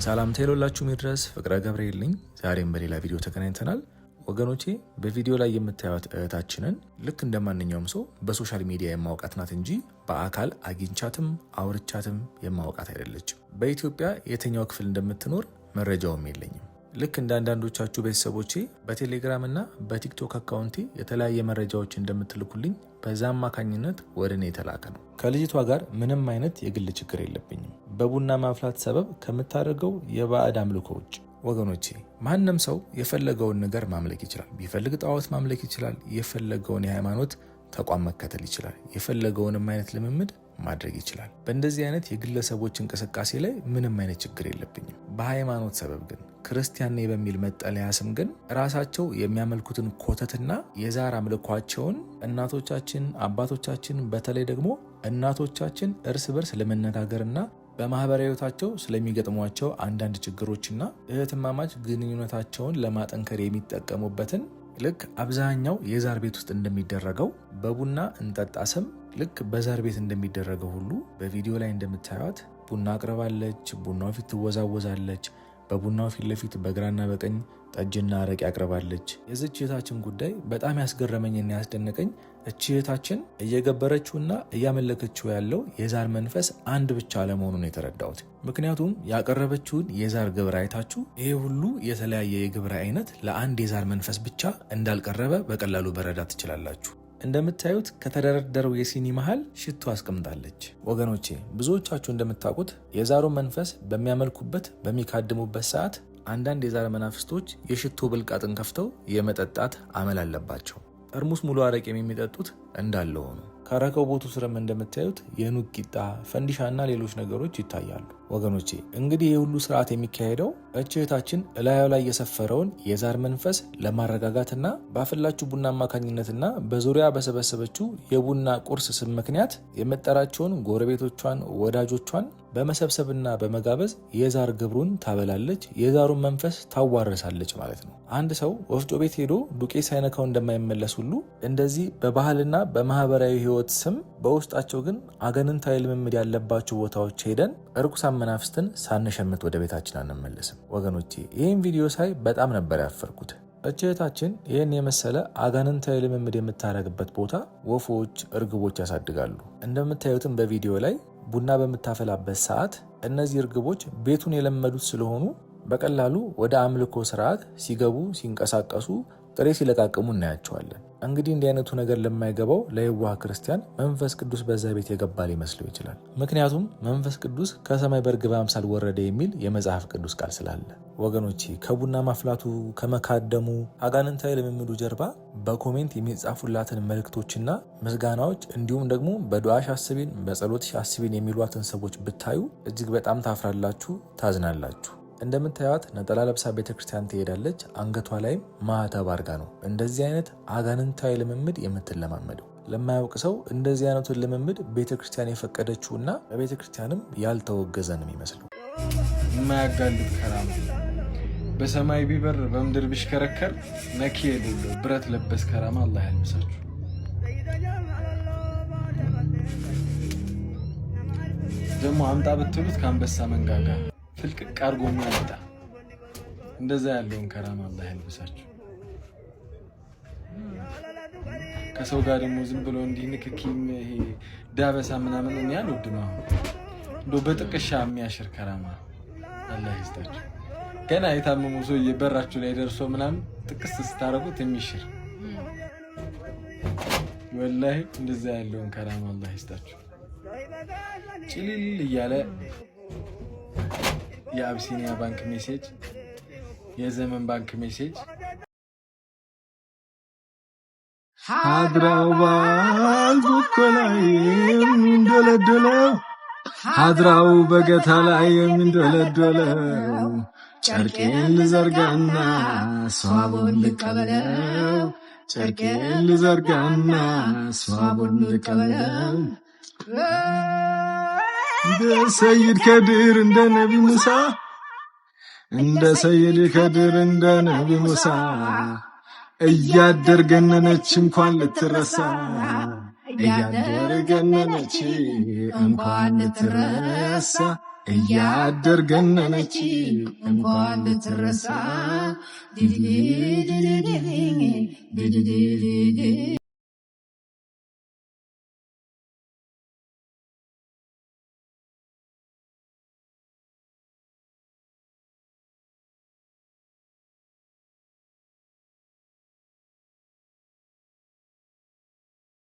ሰላም ተይሎላችሁ ሚድረስ ፍቅረ ገብርኤል ነኝ። ዛሬም በሌላ ቪዲዮ ተገናኝተናል። ወገኖቼ በቪዲዮ ላይ የምታዩት እህታችንን ልክ እንደማንኛውም ሰው በሶሻል ሚዲያ የማውቃት ናት እንጂ በአካል አግኝቻትም አውርቻትም የማውቃት አይደለችም። በኢትዮጵያ የትኛው ክፍል እንደምትኖር መረጃውም የለኝም። ልክ እንደ አንዳንዶቻችሁ ቤተሰቦቼ በቴሌግራም እና በቲክቶክ አካውንቴ የተለያየ መረጃዎች እንደምትልኩልኝ በዛ አማካኝነት ወደ እኔ የተላከ ነው። ከልጅቷ ጋር ምንም አይነት የግል ችግር የለብኝም። በቡና ማፍላት ሰበብ ከምታደርገው የባዕድ አምልኮ ውጭ ወገኖቼ ማንም ሰው የፈለገውን ነገር ማምለክ ይችላል። ቢፈልግ ጣዖት ማምለክ ይችላል። የፈለገውን የሃይማኖት ተቋም መከተል ይችላል። የፈለገውንም አይነት ልምምድ ማድረግ ይችላል። በእንደዚህ አይነት የግለሰቦች እንቅስቃሴ ላይ ምንም አይነት ችግር የለብኝም። በሃይማኖት ሰበብ ግን ክርስቲያን ነኝ በሚል መጠለያ ስም ግን ራሳቸው የሚያመልኩትን ኮተትና የዛር አምልኳቸውን እናቶቻችን አባቶቻችን በተለይ ደግሞ እናቶቻችን እርስ በርስ ለመነጋገርና በማህበራዊ ህይወታቸው ስለሚገጥሟቸው አንዳንድ ችግሮችና እህትማማች ግንኙነታቸውን ለማጠንከር የሚጠቀሙበትን ልክ አብዛኛው የዛር ቤት ውስጥ እንደሚደረገው በቡና እንጠጣ ስም ልክ በዛር ቤት እንደሚደረገው ሁሉ በቪዲዮ ላይ እንደምታዩት ቡና አቅርባለች። ቡናው ፊት ትወዛወዛለች። በቡናው ፊት ለፊት በግራና በቀኝ ጠጅና አረቄ አቅርባለች። የዚች እህታችን ጉዳይ በጣም ያስገረመኝና ያስደነቀኝ እቺ እህታችን እየገበረችውና እያመለከችው ያለው የዛር መንፈስ አንድ ብቻ አለመሆኑን የተረዳሁት። ምክንያቱም ያቀረበችውን የዛር ግብር አይታችሁ ይሄ ሁሉ የተለያየ የግብር አይነት ለአንድ የዛር መንፈስ ብቻ እንዳልቀረበ በቀላሉ መረዳት ትችላላችሁ። እንደምታዩት ከተደረደረው የሲኒ መሃል ሽቶ አስቀምጣለች። ወገኖቼ ብዙዎቻችሁ እንደምታውቁት የዛሩን መንፈስ በሚያመልኩበት በሚካድሙበት ሰዓት አንዳንድ የዛር መናፍስቶች የሽቶ ብልቃጥን ከፍተው የመጠጣት አመል አለባቸው። ጠርሙስ ሙሉ አረቄ የሚጠጡት እንዳለ ሆኖ ከረከቦቱ ስርም እንደምታዩት የኑግ ቂጣ፣ ፈንዲሻና ሌሎች ነገሮች ይታያሉ። ወገኖቼ እንግዲህ የሁሉ ስርዓት የሚካሄደው እህታችን እላዩ ላይ የሰፈረውን የዛር መንፈስ ለማረጋጋትና ባፈላችሁ ቡና አማካኝነትና በዙሪያ በሰበሰበችው የቡና ቁርስ ስም ምክንያት የመጠራቸውን ጎረቤቶቿን፣ ወዳጆቿን በመሰብሰብና በመጋበዝ የዛር ግብሩን ታበላለች፣ የዛሩን መንፈስ ታዋረሳለች ማለት ነው። አንድ ሰው ወፍጮ ቤት ሄዶ ዱቄት ሳይነካው እንደማይመለስ ሁሉ እንደዚህ በባህልና በማህበራዊ ህይወት ስም በውስጣቸው ግን አጋንንታዊ ልምምድ ያለባቸው ቦታዎች ሄደን እርኩሳን መናፍስትን ሳንሸምት ወደ ቤታችን አንመለስም። ወገኖቼ ይህን ቪዲዮ ሳይ በጣም ነበር ያፈርኩት። እህታችን ይህን የመሰለ አጋንንታዊ ልምምድ የምታደርግበት ቦታ ወፎች፣ እርግቦች ያሳድጋሉ። እንደምታዩትም በቪዲዮ ላይ ቡና በምታፈላበት ሰዓት እነዚህ እርግቦች ቤቱን የለመዱት ስለሆኑ በቀላሉ ወደ አምልኮ ስርዓት ሲገቡ ሲንቀሳቀሱ ጥሬ ሲለቃቅሙ እናያቸዋለን። እንግዲህ እንዲህ አይነቱ ነገር ለማይገባው ለየዋህ ክርስቲያን መንፈስ ቅዱስ በዛ ቤት የገባ ሊመስለው ይችላል። ምክንያቱም መንፈስ ቅዱስ ከሰማይ በርግብ አምሳል ወረደ የሚል የመጽሐፍ ቅዱስ ቃል ስላለ። ወገኖቼ ከቡና ማፍላቱ ከመካደሙ አጋንንታዊ ልምምዱ ጀርባ በኮሜንት የሚጻፉላትን መልእክቶችና ምስጋናዎች እንዲሁም ደግሞ በዱዓሽ አስቢን በጸሎትሽ አስቢን የሚሏትን ሰዎች ብታዩ እጅግ በጣም ታፍራላችሁ፣ ታዝናላችሁ። እንደምታዩት ነጠላ ለብሳ ቤተክርስቲያን ትሄዳለች። አንገቷ ላይም ማህተብ አድርጋ ነው እንደዚህ አይነት አጋንንታዊ ልምምድ የምትለማመደው። ለማያውቅ ሰው እንደዚህ አይነቱን ልምምድ ቤተክርስቲያን የፈቀደችውና በቤተክርስቲያንም ያልተወገዘ ነው የሚመስለው። የማያጋልጥ ከራማ በሰማይ ቢበር በምድር ቢሽከረከር ነኪ የሌለው ብረት ለበስ ከራማ አላህ ያልብሳችሁ። ደግሞ አምጣ ብትሉት ከአንበሳ መንጋጋ ፍልቅቅ አድርጎ የሚያመጣ እንደዛ ያለውን ከራማ አላህ ያልብሳችሁ። ከሰው ጋር ደግሞ ዝም ብሎ እንዲህ ንክኪም ይሄ ዳበሳ ምናምን እኔ አልወድም። እንደው በጥቅሻ የሚያሽር ከራማ አላህ ይስጣችሁ። ገና የታመሙ ሰውዬ በራችሁ ላይ ደርሶ ምናምን ጥቅስ ስታረጉት የሚሽር ወላሂ እንደዛ ያለውን ከራማ አላህ ይስጣችሁ። ጭልል እያለ የአብሲኒያ ባንክ ሜሴጅ፣ የዘመን ባንክ ሜሴጅ ሀድራው ባልኮ ላይ የሚንዶለዶለው ሀድራው በገታ ላይ የሚንዶለዶለው ጨርቄን ልዘርጋና ሷቡን ልቀበለው ጨርቄን ልዘርጋና ሷቡን ልቀበለው እንደ ሰይድ ከድር እንደ ነቢ ሙሳ እንደ ሰይድ ከድር እንደ ነቢ ሙሳ እያደር ገነነች እንኳን ልትረሳ እያደር ገነነች እንኳን ልትረሳ እያደር ገነነች እንኳን ልትረሳ